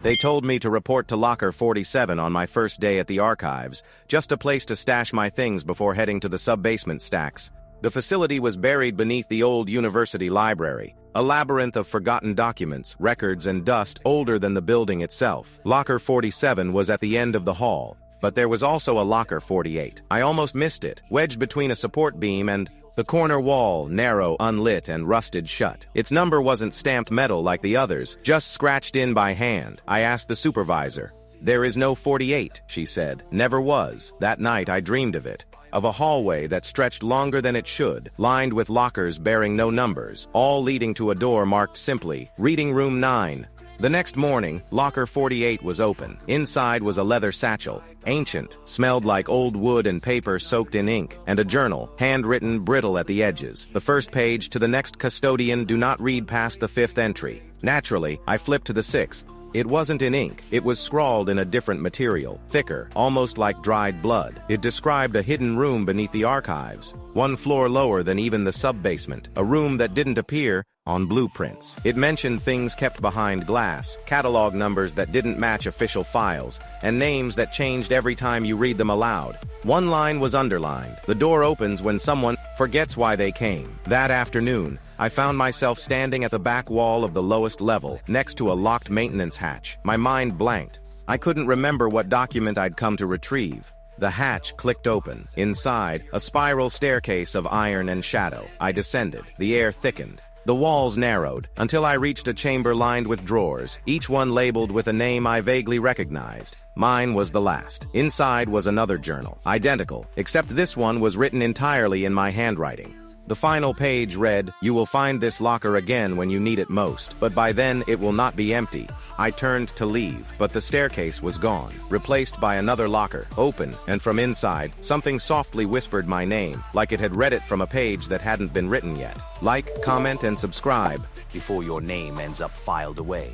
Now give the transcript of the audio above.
They told me to report to Locker 47 on my first day at the archives, just a place to stash my things before heading to the sub-basement stacks. The facility was buried beneath the old university library, a labyrinth of forgotten documents, records, and dust older than the building itself. Locker 47 was at the end of the hall, but there was also a Locker 48. I almost missed it, wedged between a support beam and the corner wall, narrow, unlit, and rusted shut. Its number wasn't stamped metal like the others, just scratched in by hand. I asked the supervisor. "There is no 48, she said. Never was. That night I dreamed of it. Of a hallway that stretched longer than it should, lined with lockers bearing no numbers, all leading to a door marked simply, Reading Room 9. The next morning, Locker 48 was open. Inside was a leather satchel, ancient, smelled like old wood and paper soaked in ink, and a journal, handwritten, brittle at the edges. The first page, "To the next custodian, do not read past the 5th entry." Naturally, I flipped to the 6th. It wasn't in ink. It was scrawled in a different material, thicker, almost like dried blood. It described a hidden room beneath the archives, one floor lower than even the sub-basement, a room that didn't appear on blueprints. It mentioned things kept behind glass, catalog numbers that didn't match official files, and names that changed every time you read them aloud. One line was underlined. "The door opens when someone forgets why they came." That afternoon, I found myself standing at the back wall of the lowest level, next to a locked maintenance hatch. My mind blanked. I couldn't remember what document I'd come to retrieve. The hatch clicked open. Inside, a spiral staircase of iron and shadow. I descended. The air thickened. The walls narrowed, until I reached a chamber lined with drawers, each one labeled with a name I vaguely recognized. Mine was the last. Inside was another journal, identical, except this one was written entirely in my handwriting. The final page read, "You will find this locker again when you need it most, but by then it will not be empty." I turned to leave, but the staircase was gone, replaced by another locker, open, and from inside, something softly whispered my name, like it had read it from a page that hadn't been written yet. Like, comment, and subscribe before your name ends up filed away.